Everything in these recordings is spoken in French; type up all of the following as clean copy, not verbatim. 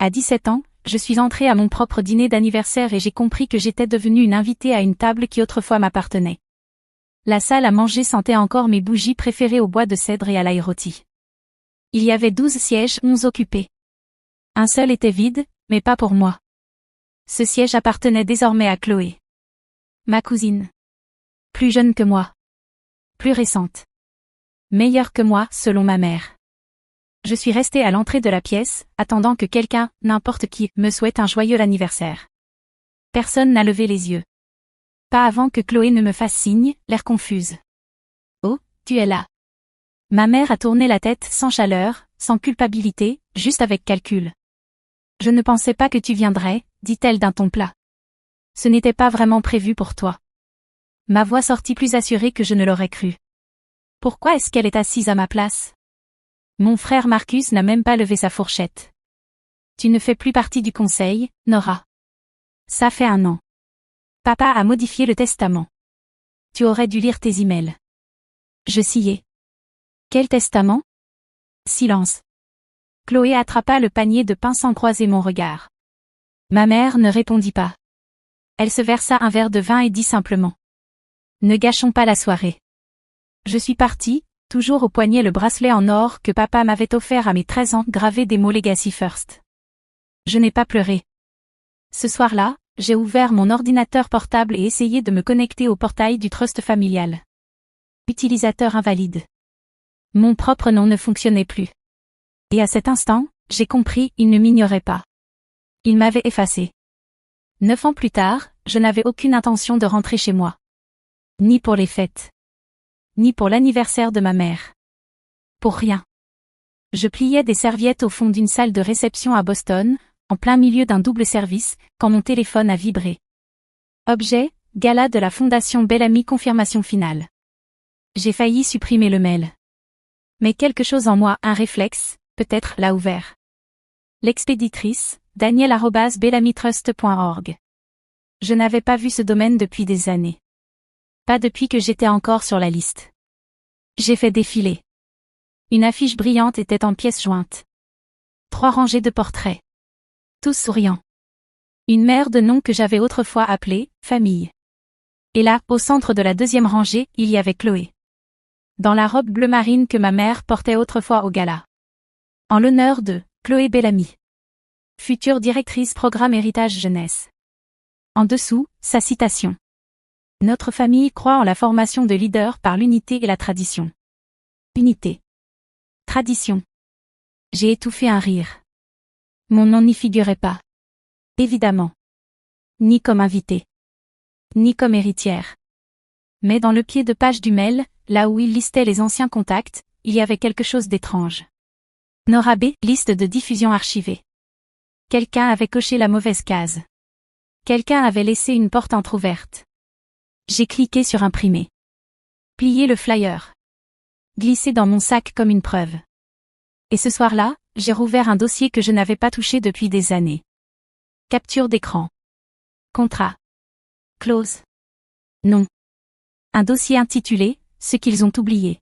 À 17 ans, je suis entrée à mon propre dîner d'anniversaire et j'ai compris que j'étais devenue une invitée à une table qui autrefois m'appartenait. La salle à manger sentait encore mes bougies préférées au bois de cèdre et à l'ail rôti. Il y avait 12 sièges, 11 occupés. Un seul était vide, mais pas pour moi. Ce siège appartenait désormais à Chloé. Ma cousine. Plus jeune que moi. Plus récente. Meilleure que moi, selon ma mère. Je suis restée à l'entrée de la pièce, attendant que quelqu'un, n'importe qui, me souhaite un joyeux anniversaire. Personne n'a levé les yeux. Pas avant que Chloé ne me fasse signe, l'air confuse. Oh, tu es là. Ma mère a tourné la tête sans chaleur, sans culpabilité, juste avec calcul. Je ne pensais pas que tu viendrais, dit-elle d'un ton plat. Ce n'était pas vraiment prévu pour toi. Ma voix sortit plus assurée que je ne l'aurais cru. Pourquoi est-ce qu'elle est assise à ma place? Mon frère Marcus n'a même pas levé sa fourchette. Tu ne fais plus partie du conseil, Nora. Ça fait 1 an. Papa a modifié le testament. Tu aurais dû lire tes emails. Je sillais. Quel testament? Silence. Chloé attrapa le panier de pain sans croiser mon regard. Ma mère ne répondit pas. Elle se versa un verre de vin et dit simplement. Ne gâchons pas la soirée. Je suis partie, toujours au poignet le bracelet en or que papa m'avait offert à mes 13 ans gravé des mots Legacy First. Je n'ai pas pleuré. Ce soir-là, j'ai ouvert mon ordinateur portable et essayé de me connecter au portail du trust familial. Utilisateur invalide. Mon propre nom ne fonctionnait plus. Et à cet instant, j'ai compris, il ne m'ignorait pas. Il m'avait effacé. 9 ans plus tard, je n'avais aucune intention de rentrer chez moi. Ni pour les fêtes. Ni pour l'anniversaire de ma mère. Pour rien. Je pliais des serviettes au fond d'une salle de réception à Boston, en plein milieu d'un double service, quand mon téléphone a vibré. Objet, gala de la Fondation Bellamy confirmation finale. J'ai failli supprimer le mail. Mais quelque chose en moi, un réflexe, peut-être, l'a ouvert. L'expéditrice, daniel@bellamytrust.org. Je n'avais pas vu ce domaine depuis des années. Pas depuis que j'étais encore sur la liste. J'ai fait défiler. Une affiche brillante était en pièces jointes. 3 rangées de portraits. Tous souriants. Une mère de nom que j'avais autrefois appelée « famille ». Et là, au centre de la 2e rangée, il y avait Chloé. Dans la robe bleu marine que ma mère portait autrefois au gala. En l'honneur de Chloé Bellamy. Future directrice programme héritage jeunesse. En dessous, sa citation. Notre famille croit en la formation de leaders par l'unité et la tradition. Unité. Tradition. J'ai étouffé un rire. Mon nom n'y figurait pas. Évidemment. Ni comme invitée. Ni comme héritière. Mais dans le pied de page du mail, là où il listait les anciens contacts, il y avait quelque chose d'étrange. Nora B, liste de diffusion archivée. Quelqu'un avait coché la mauvaise case. Quelqu'un avait laissé une porte entrouverte. J'ai cliqué sur imprimer. Plier le flyer. Glisser dans mon sac comme une preuve. Et ce soir-là, j'ai rouvert un dossier que je n'avais pas touché depuis des années. Capture d'écran. Contrat. Clause. Non. Un dossier intitulé « Ce qu'ils ont oublié ».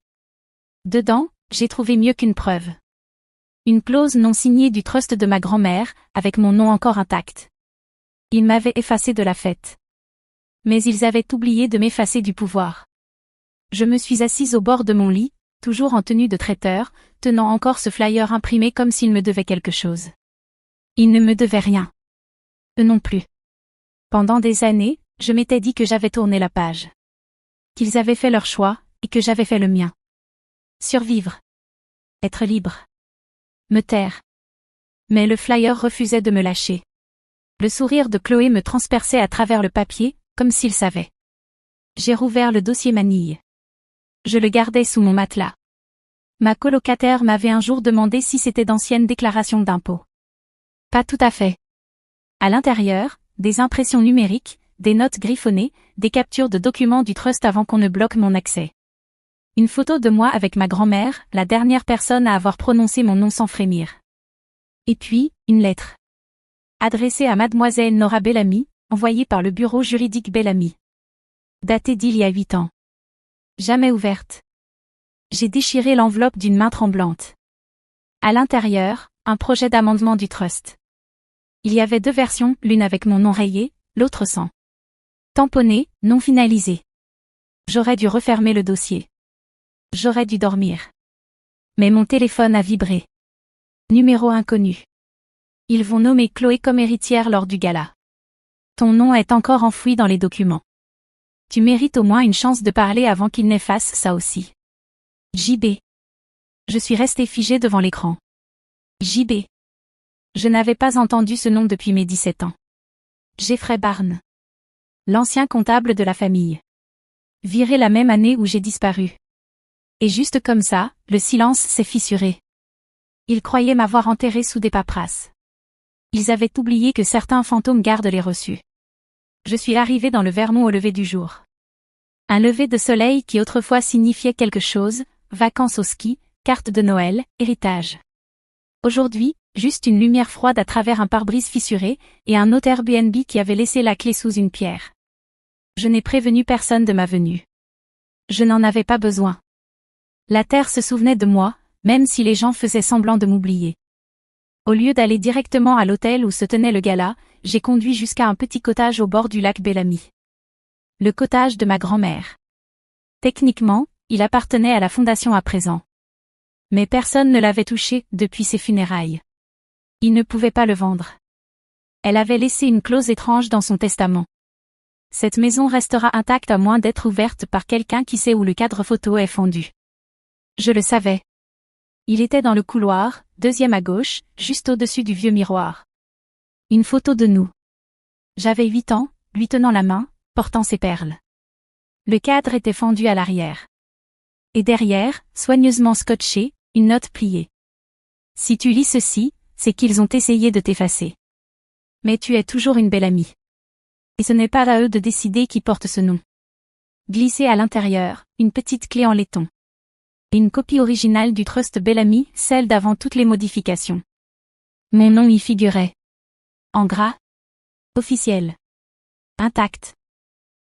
Dedans, j'ai trouvé mieux qu'une preuve. Une clause non signée du trust de ma grand-mère, avec mon nom encore intact. Ils m'avaient effacé de la fête. Mais ils avaient oublié de m'effacer du pouvoir. Je me suis assise au bord de mon lit, toujours en tenue de traiteur, tenant encore ce flyer imprimé comme s'il me devait quelque chose. Ils ne me devaient rien. Eux non plus. Pendant des années, je m'étais dit que j'avais tourné la page. Qu'ils avaient fait leur choix, et que j'avais fait le mien. Survivre. Être libre. Me taire. Mais le flyer refusait de me lâcher. Le sourire de Chloé me transperçait à travers le papier, comme s'il savait. J'ai rouvert le dossier manille. Je le gardais sous mon matelas. Ma colocataire m'avait un jour demandé si c'était d'anciennes déclarations d'impôts. Pas tout à fait. À l'intérieur, des impressions numériques, des notes griffonnées, des captures de documents du trust avant qu'on ne bloque mon accès. Une photo de moi avec ma grand-mère, la dernière personne à avoir prononcé mon nom sans frémir. Et puis, une lettre. Adressée à mademoiselle Nora Bellamy, envoyée par le bureau juridique Bellamy. Datée d'il y a 8 ans. Jamais ouverte. J'ai déchiré l'enveloppe d'une main tremblante. À l'intérieur, un projet d'amendement du trust. Il y avait 2 versions, l'une avec mon nom rayé, l'autre sans. Tamponné, non finalisé. J'aurais dû refermer le dossier. J'aurais dû dormir. Mais mon téléphone a vibré. Numéro inconnu. Ils vont nommer Chloé comme héritière lors du gala. Ton nom est encore enfoui dans les documents. Tu mérites au moins une chance de parler avant qu'ils n'effacent ça aussi. JB. Je suis restée figée devant l'écran. JB. Je n'avais pas entendu ce nom depuis mes 17 ans. Jeffrey Barnes. L'ancien comptable de la famille. Viré la même année où j'ai disparu. Et juste comme ça, le silence s'est fissuré. Ils croyaient m'avoir enterré sous des paperasses. Ils avaient oublié que certains fantômes gardent les reçus. Je suis arrivée dans le Vermont au lever du jour. Un lever de soleil qui autrefois signifiait quelque chose, vacances au ski, carte de Noël, héritage. Aujourd'hui, juste une lumière froide à travers un pare-brise fissuré, et un autre Airbnb qui avait laissé la clé sous une pierre. Je n'ai prévenu personne de ma venue. Je n'en avais pas besoin. La terre se souvenait de moi, même si les gens faisaient semblant de m'oublier. Au lieu d'aller directement à l'hôtel où se tenait le gala, j'ai conduit jusqu'à un petit cottage au bord du lac Bellamy. Le cottage de ma grand-mère. Techniquement, il appartenait à la fondation à présent. Mais personne ne l'avait touché depuis ses funérailles. Il ne pouvait pas le vendre. Elle avait laissé une clause étrange dans son testament. Cette maison restera intacte à moins d'être ouverte par quelqu'un qui sait où le cadre photo est fondu. Je le savais. Il était dans le couloir, 2e à gauche, juste au-dessus du vieux miroir. Une photo de nous. J'avais 8 ans, lui tenant la main, portant ses perles. Le cadre était fendu à l'arrière. Et derrière, soigneusement scotché, une note pliée. Si tu lis ceci, c'est qu'ils ont essayé de t'effacer. Mais tu es toujours une belle amie. Et ce n'est pas à eux de décider qui porte ce nom. Glissé à l'intérieur, une petite clé en laiton. Et une copie originale du Trust Bellamy, celle d'avant toutes les modifications. Mon nom y figurait. En gras. Officiel. Intact.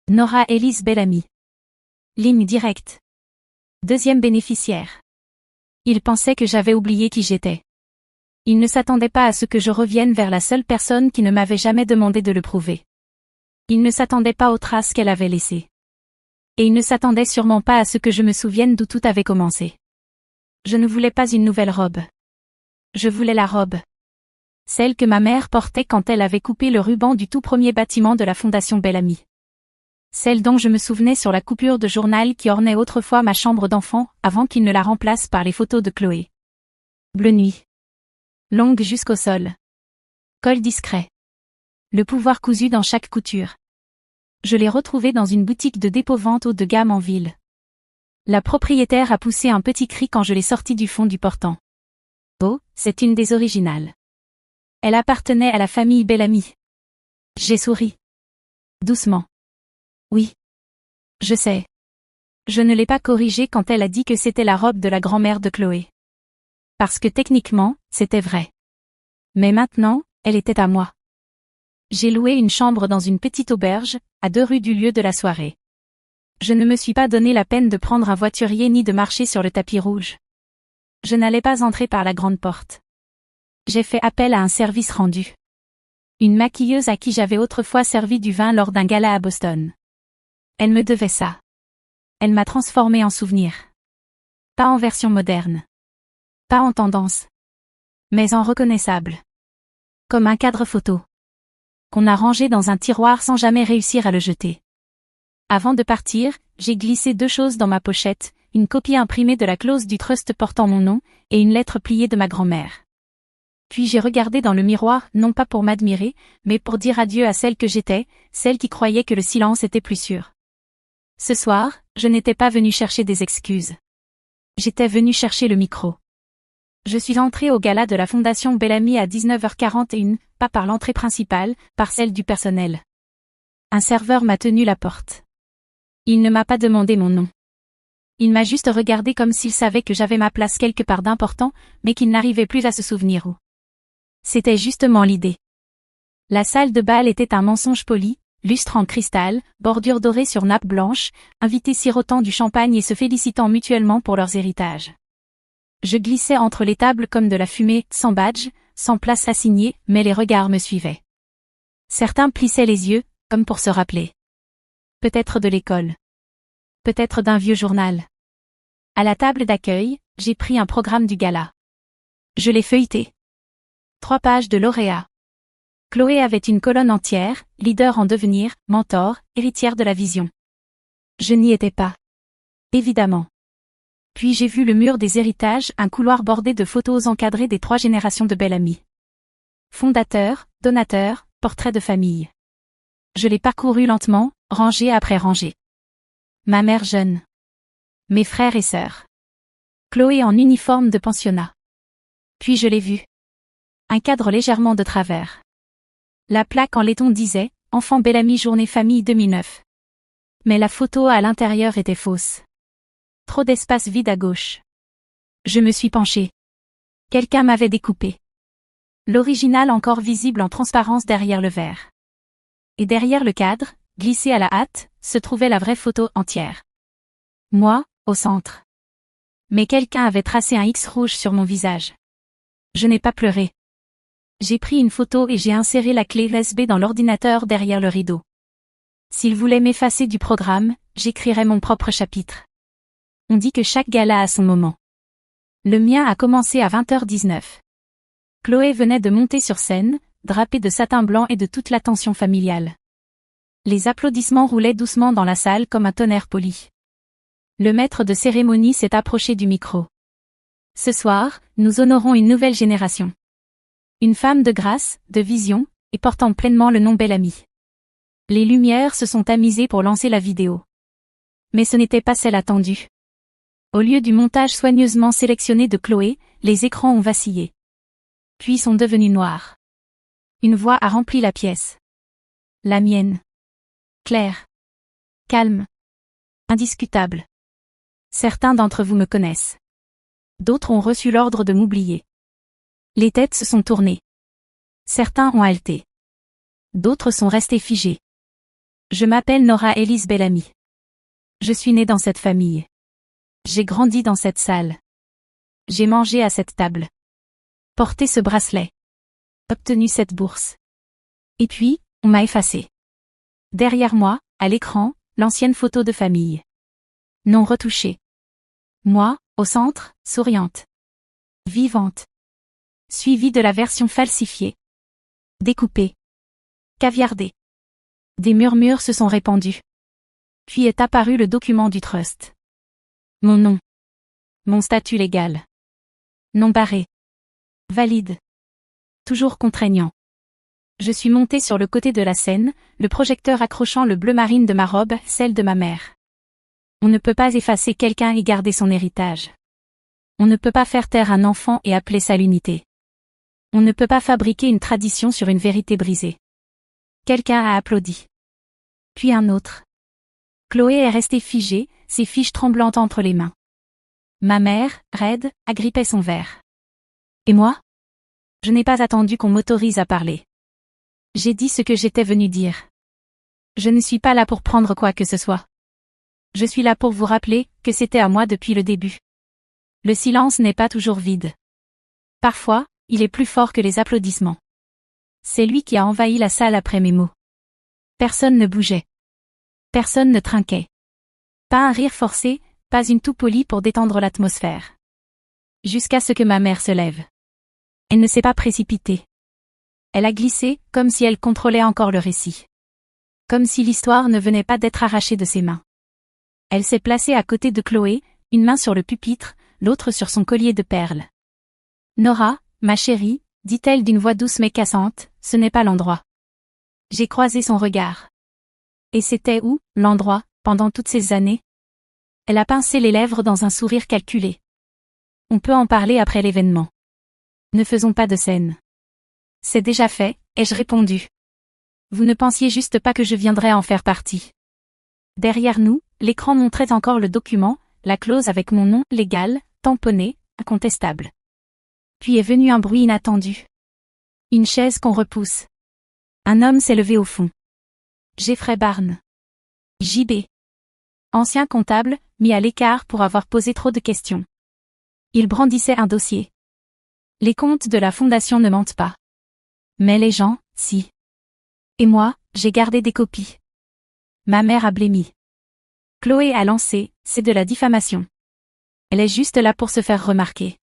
Nora Elise Bellamy. Ligne directe. 2e bénéficiaire. Il pensait que j'avais oublié qui j'étais. Il ne s'attendait pas à ce que je revienne vers la seule personne qui ne m'avait jamais demandé de le prouver. Il ne s'attendait pas aux traces qu'elle avait laissées. Et il ne s'attendait sûrement pas à ce que je me souvienne d'où tout avait commencé. Je ne voulais pas une nouvelle robe. Je voulais la robe. Celle que ma mère portait quand elle avait coupé le ruban du tout premier bâtiment de la Fondation Bellamy. Celle dont je me souvenais sur la coupure de journal qui ornait autrefois ma chambre d'enfant avant qu'il ne la remplace par les photos de Chloé. Bleu nuit. Longue jusqu'au sol. Col discret. Le pouvoir cousu dans chaque couture. Je l'ai retrouvée dans une boutique de dépôt-vente haut de gamme en ville. La propriétaire a poussé un petit cri quand je l'ai sortie du fond du portant. Oh, c'est une des originales. Elle appartenait à la famille Bellamy. J'ai souri. Doucement. Oui. Je sais. Je ne l'ai pas corrigée quand elle a dit que c'était la robe de la grand-mère de Chloé. Parce que techniquement, c'était vrai. Mais maintenant, elle était à moi. J'ai loué une chambre dans une petite auberge, à 2 rues du lieu de la soirée. Je ne me suis pas donné la peine de prendre un voiturier ni de marcher sur le tapis rouge. Je n'allais pas entrer par la grande porte. J'ai fait appel à un service rendu. Une maquilleuse à qui j'avais autrefois servi du vin lors d'un gala à Boston. Elle me devait ça. Elle m'a transformé en souvenir. Pas en version moderne. Pas en tendance. Mais en reconnaissable. Comme un cadre photo. Qu'on a rangé dans un tiroir sans jamais réussir à le jeter. Avant de partir, j'ai glissé 2 choses dans ma pochette, une copie imprimée de la clause du trust portant mon nom, et une lettre pliée de ma grand-mère. Puis j'ai regardé dans le miroir, non pas pour m'admirer, mais pour dire adieu à celle que j'étais, celle qui croyait que le silence était plus sûr. Ce soir, je n'étais pas venue chercher des excuses. J'étais venue chercher le micro. Je suis entrée au gala de la Fondation Bellamy à 19h41, pas par l'entrée principale, par celle du personnel. Un serveur m'a tenu la porte. Il ne m'a pas demandé mon nom. Il m'a juste regardé comme s'il savait que j'avais ma place quelque part d'important, mais qu'il n'arrivait plus à se souvenir où. C'était justement l'idée. La salle de bal était un mensonge poli, lustre en cristal, bordure dorée sur nappe blanche, invités sirotant du champagne et se félicitant mutuellement pour leurs héritages. Je glissais entre les tables comme de la fumée, sans badge, sans place assignée, mais les regards me suivaient. Certains plissaient les yeux, comme pour se rappeler. Peut-être de l'école. Peut-être d'un vieux journal. À la table d'accueil, j'ai pris un programme du gala. Je l'ai feuilleté. 3 pages de lauréats. Chloé avait une colonne entière, leader en devenir, mentor, héritière de la vision. Je n'y étais pas. Évidemment. Puis j'ai vu le mur des héritages, un couloir bordé de photos encadrées des 3 générations de Bellamy. Fondateur, donateur, portrait de famille. Je l'ai parcouru lentement, rangée après rangée. Ma mère jeune. Mes frères et sœurs. Chloé en uniforme de pensionnat. Puis je l'ai vu. Un cadre légèrement de travers. La plaque en laiton disait « Enfant Bellamy Journée Famille 2009 ». Mais la photo à l'intérieur était fausse. Trop d'espace vide à gauche. Je me suis penchée. Quelqu'un m'avait découpé. L'original encore visible en transparence derrière le verre. Et derrière le cadre, glissé à la hâte, se trouvait la vraie photo entière. Moi, au centre. Mais quelqu'un avait tracé un X rouge sur mon visage. Je n'ai pas pleuré. J'ai pris une photo et j'ai inséré la clé USB dans l'ordinateur derrière le rideau. S'il voulait m'effacer du programme, j'écrirais mon propre chapitre. On dit que chaque gala a son moment. Le mien a commencé à 20h19. Chloé venait de monter sur scène, drapée de satin blanc et de toute l'attention familiale. Les applaudissements roulaient doucement dans la salle comme un tonnerre poli. Le maître de cérémonie s'est approché du micro. Ce soir, nous honorons une nouvelle génération. Une femme de grâce, de vision, et portant pleinement le nom Bellamy. Les lumières se sont tamisées pour lancer la vidéo. Mais ce n'était pas celle attendue. Au lieu du montage soigneusement sélectionné de Chloé, les écrans ont vacillé. Puis sont devenus noirs. Une voix a rempli la pièce. La mienne. Claire. Calme. Indiscutable. Certains d'entre vous me connaissent. D'autres ont reçu l'ordre de m'oublier. Les têtes se sont tournées. Certains ont haleté. D'autres sont restés figés. Je m'appelle Nora Elise Bellamy. Je suis née dans cette famille. J'ai grandi dans cette salle. J'ai mangé à cette table. Porté ce bracelet. Obtenu cette bourse. Et puis, on m'a effacé. Derrière moi, à l'écran, l'ancienne photo de famille. Non retouchée. Moi, au centre, souriante. Vivante. Suivie de la version falsifiée. Découpée. Caviardée. Des murmures se sont répandus. Puis est apparu le document du trust. Mon nom. Mon statut légal. Non barré. Valide. Toujours contraignant. Je suis montée sur le côté de la scène, le projecteur accrochant le bleu marine de ma robe, celle de ma mère. On ne peut pas effacer quelqu'un et garder son héritage. On ne peut pas faire taire un enfant et appeler ça l'unité. On ne peut pas fabriquer une tradition sur une vérité brisée. Quelqu'un a applaudi. Puis un autre. Chloé est restée figée, ses fiches tremblantes entre les mains. Ma mère, raide, agrippait son verre. Et moi? Je n'ai pas attendu qu'on m'autorise à parler. J'ai dit ce que j'étais venue dire. Je ne suis pas là pour prendre quoi que ce soit. Je suis là pour vous rappeler que c'était à moi depuis le début. Le silence n'est pas toujours vide. Parfois, il est plus fort que les applaudissements. C'est lui qui a envahi la salle après mes mots. Personne ne bougeait. Personne ne trinquait. Pas un rire forcé, pas une toux polie pour détendre l'atmosphère. Jusqu'à ce que ma mère se lève. Elle ne s'est pas précipitée. Elle a glissé, comme si elle contrôlait encore le récit. Comme si l'histoire ne venait pas d'être arrachée de ses mains. Elle s'est placée à côté de Chloé, une main sur le pupitre, l'autre sur son collier de perles. Nora, ma chérie, dit-elle d'une voix douce mais cassante, ce n'est pas l'endroit. J'ai croisé son regard. Et c'était où, l'endroit, pendant toutes ces années? Elle a pincé les lèvres dans un sourire calculé. On peut en parler après l'événement. Ne faisons pas de scène. C'est déjà fait, ai-je répondu. Vous ne pensiez juste pas que je viendrais en faire partie. Derrière nous, l'écran montrait encore le document, la clause avec mon nom, légal, tamponné, incontestable. Puis est venu un bruit inattendu. Une chaise qu'on repousse. Un homme s'est levé au fond. Jeffrey Barnes. JB. Ancien comptable, mis à l'écart pour avoir posé trop de questions. Il brandissait un dossier. Les comptes de la fondation ne mentent pas. Mais les gens, si. Et moi, j'ai gardé des copies. Ma mère a blêmi. Chloé a lancé, c'est de la diffamation. Elle est juste là pour se faire remarquer.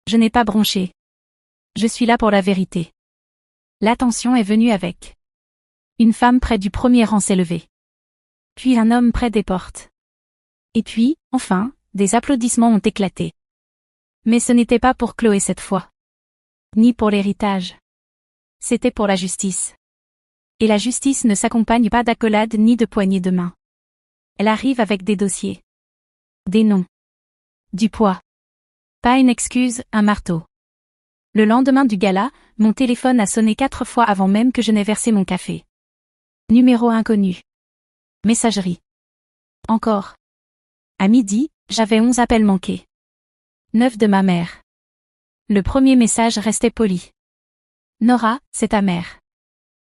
Je n'ai pas bronché. Je suis là pour la vérité. L'attention est venue avec. Une femme près du premier rang s'est levée. Puis un homme près des portes. Et puis, enfin, des applaudissements ont éclaté. Mais ce n'était pas pour Chloé cette fois. Ni pour l'héritage. C'était pour la justice. Et la justice ne s'accompagne pas d'accolades ni de poignées de main. Elle arrive avec des dossiers. Des noms. Du poids. Pas une excuse, un marteau. Le lendemain du gala, mon téléphone a sonné 4 fois avant même que je n'ai versé mon café. Numéro inconnu. Messagerie. Encore. À midi, j'avais 11 appels manqués. 9 de ma mère. Le premier message restait poli. Nora, c'est ta mère.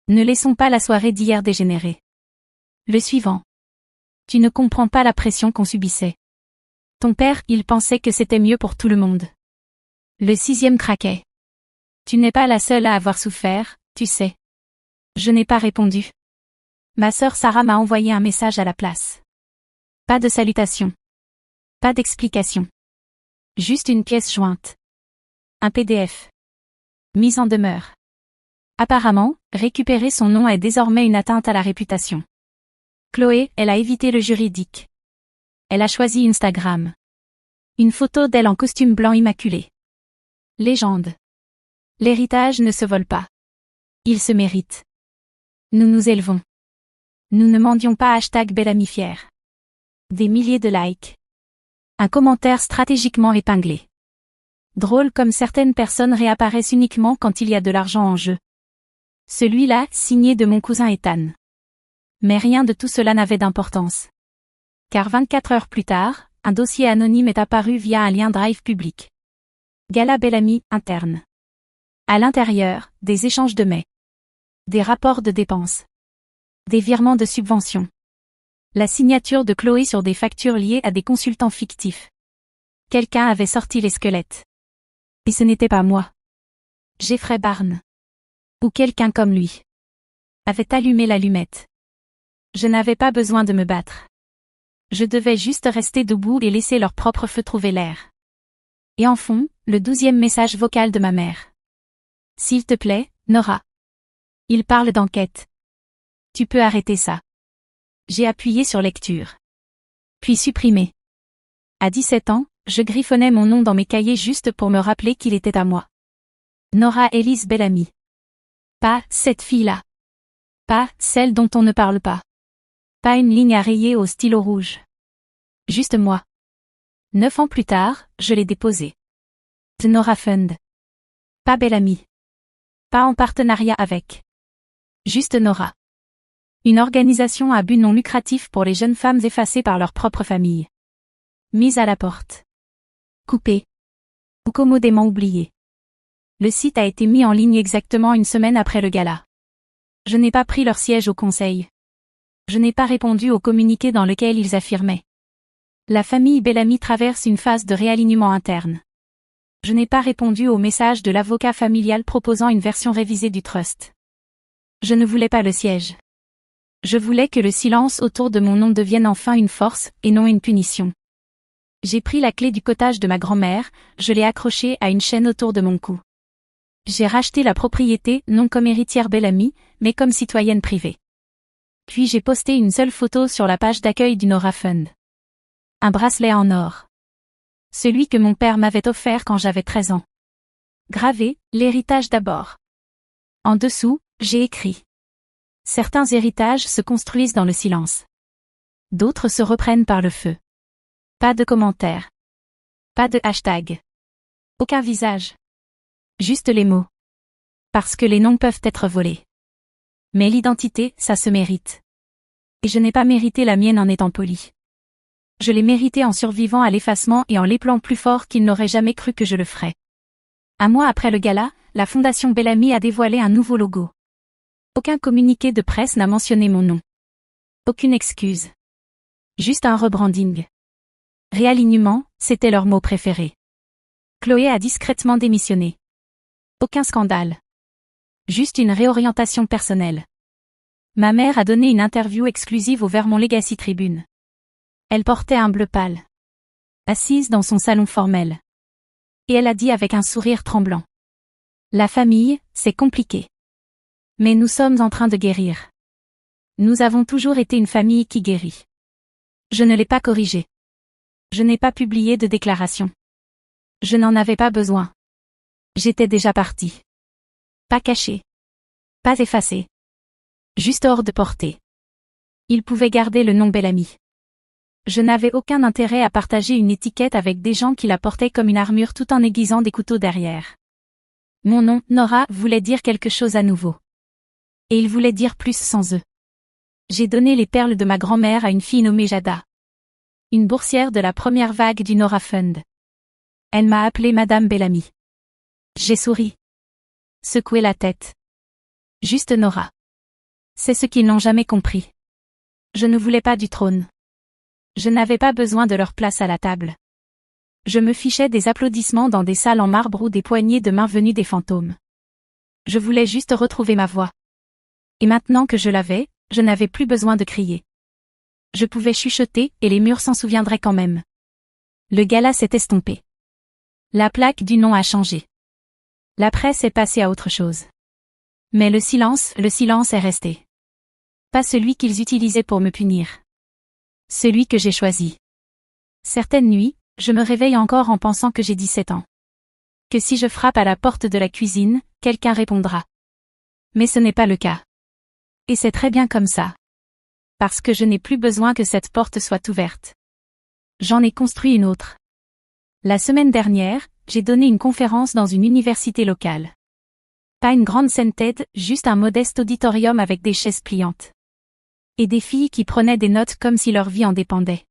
Ne laissons pas la soirée d'hier dégénérer. Le suivant. Tu ne comprends pas la pression qu'on subissait. Ton père, il pensait que c'était mieux pour tout le monde. Le 6e craquait. Tu n'es pas la seule à avoir souffert, tu sais. Je n'ai pas répondu. Ma sœur Sarah m'a envoyé un message à la place. Pas de salutation. Pas d'explication. Juste une pièce jointe. Un PDF. Mise en demeure. Apparemment, récupérer son nom est désormais une atteinte à la réputation. Chloé, elle a évité le juridique. Elle a choisi Instagram. Une photo d'elle en costume blanc immaculé. Légende. L'héritage ne se vole pas. Il se mérite. Nous nous élevons. Nous ne mendions pas #BellamyFière. Des milliers de likes. Un commentaire stratégiquement épinglé. Drôle comme certaines personnes réapparaissent uniquement quand il y a de l'argent en jeu. Celui-là, signé de mon cousin Ethan. Mais rien de tout cela n'avait d'importance. Car 24 heures plus tard, un dossier anonyme est apparu via un lien Drive public. Gala Bellamy, interne. À l'intérieur, des échanges de mets. Des rapports de dépenses. Des virements de subventions. La signature de Chloé sur des factures liées à des consultants fictifs. Quelqu'un avait sorti les squelettes. Et ce n'était pas moi. Jeffrey Barnes. Ou quelqu'un comme lui. Avait allumé l'allumette. Je n'avais pas besoin de me battre. Je devais juste rester debout et laisser leur propre feu trouver l'air. Et en fond, le 12e message vocal de ma mère. S'il te plaît, Nora. Il parle d'enquête. Tu peux arrêter ça. J'ai appuyé sur lecture. Puis supprimer. À 17 ans, je griffonnais mon nom dans mes cahiers juste pour me rappeler qu'il était à moi. Nora Elise Bellamy. Pas cette fille-là. Pas celle dont on ne parle pas. Pas une ligne à rayer au stylo rouge. Juste moi. 9 ans plus tard, je l'ai déposé. The Nora Fund. Pas Bellamy. Pas en partenariat avec. Juste Nora. Une organisation à but non lucratif pour les jeunes femmes effacées par leur propre famille. Mise à la porte. Coupée. Ou commodément oubliée. Le site a été mis en ligne exactement une semaine après le gala. Je n'ai pas pris leur siège au conseil. Je n'ai pas répondu au communiqué dans lequel ils affirmaient. La famille Bellamy traverse une phase de réalignement interne. Je n'ai pas répondu au message de l'avocat familial proposant une version révisée du trust. Je ne voulais pas le siège. Je voulais que le silence autour de mon nom devienne enfin une force, et non une punition. J'ai pris la clé du cottage de ma grand-mère, je l'ai accrochée à une chaîne autour de mon cou. J'ai racheté la propriété non comme héritière Bellamy, mais comme citoyenne privée. Puis j'ai posté une seule photo sur la page d'accueil du Nora Fund. Un bracelet en or. Celui que mon père m'avait offert quand j'avais 13 ans. Gravé, l'héritage d'abord. En dessous, j'ai écrit. Certains héritages se construisent dans le silence. D'autres se reprennent par le feu. Pas de commentaires. Pas de hashtag. Aucun visage. Juste les mots. Parce que les noms peuvent être volés. Mais l'identité, ça se mérite. Et je n'ai pas mérité la mienne en étant poli. Je l'ai méritée en survivant à l'effacement et en l'épelant plus fort qu'ils n'auraient jamais cru que je le ferais. Un mois après le gala, la Fondation Bellamy a dévoilé un nouveau logo. Aucun communiqué de presse n'a mentionné mon nom. Aucune excuse. Juste un rebranding. Réalignement, c'était leur mot préféré. Chloé a discrètement démissionné. Aucun scandale. Juste une réorientation personnelle. Ma mère a donné une interview exclusive au Vermont Legacy Tribune. Elle portait un bleu pâle. Assise dans son salon formel. Et elle a dit avec un sourire tremblant. La famille, c'est compliqué. Mais nous sommes en train de guérir. Nous avons toujours été une famille qui guérit. Je ne l'ai pas corrigé. Je n'ai pas publié de déclaration. Je n'en avais pas besoin. J'étais déjà partie. Pas caché. Pas effacé. Juste hors de portée. Il pouvait garder le nom Bellamy. Je n'avais aucun intérêt à partager une étiquette avec des gens qui la portaient comme une armure tout en aiguisant des couteaux derrière. Mon nom, Nora, voulait dire quelque chose à nouveau. Et il voulait dire plus sans eux. J'ai donné les perles de ma grand-mère à une fille nommée Jada. Une boursière de la première vague du Nora Fund. Elle m'a appelée Madame Bellamy. J'ai souri. Secoué la tête. Juste Nora. C'est ce qu'ils n'ont jamais compris. Je ne voulais pas du trône. Je n'avais pas besoin de leur place à la table. Je me fichais des applaudissements dans des salles en marbre ou des poignées de main venues des fantômes. Je voulais juste retrouver ma voix. Et maintenant que je l'avais, je n'avais plus besoin de crier. Je pouvais chuchoter et les murs s'en souviendraient quand même. Le gala s'est estompé. La plaque du nom a changé. La presse est passée à autre chose. Mais le silence est resté. Pas celui qu'ils utilisaient pour me punir. Celui que j'ai choisi. Certaines nuits, je me réveille encore en pensant que j'ai 17 ans. Que si je frappe à la porte de la cuisine, quelqu'un répondra. Mais ce n'est pas le cas. Et c'est très bien comme ça. Parce que je n'ai plus besoin que cette porte soit ouverte. J'en ai construit une autre. La semaine dernière, j'ai donné une conférence dans une université locale. Pas une grande scène TED, juste un modeste auditorium avec des chaises pliantes. Et des filles qui prenaient des notes comme si leur vie en dépendait.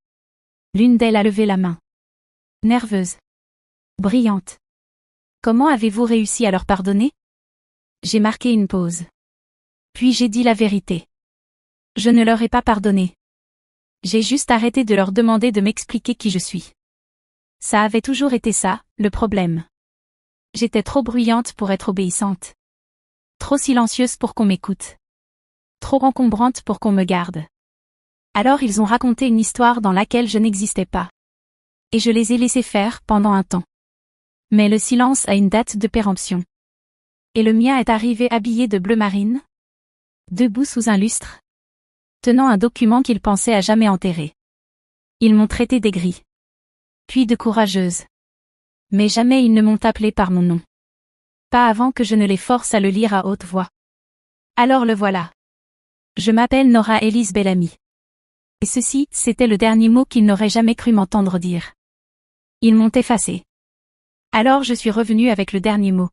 L'une d'elles a levé la main. Nerveuse. Brillante. Comment avez-vous réussi à leur pardonner? J'ai marqué une pause. Puis j'ai dit la vérité. Je ne leur ai pas pardonné. J'ai juste arrêté de leur demander de m'expliquer qui je suis. Ça avait toujours été ça, le problème. J'étais trop bruyante pour être obéissante. Trop silencieuse pour qu'on m'écoute. Trop encombrante pour qu'on me garde. Alors ils ont raconté une histoire dans laquelle je n'existais pas. Et je les ai laissés faire pendant un temps. Mais le silence a une date de péremption. Et le mien est arrivé habillé de bleu marine, debout sous un lustre, tenant un document qu'ils pensaient à jamais enterrer. Ils m'ont traité d'aigrie. Puis de courageuse. Mais jamais ils ne m'ont appelé par mon nom. Pas avant que je ne les force à le lire à haute voix. Alors le voilà. Je m'appelle Nora Elise Bellamy. Et ceci, c'était le dernier mot qu'ils n'auraient jamais cru m'entendre dire. Ils m'ont effacé. Alors je suis revenue avec le dernier mot.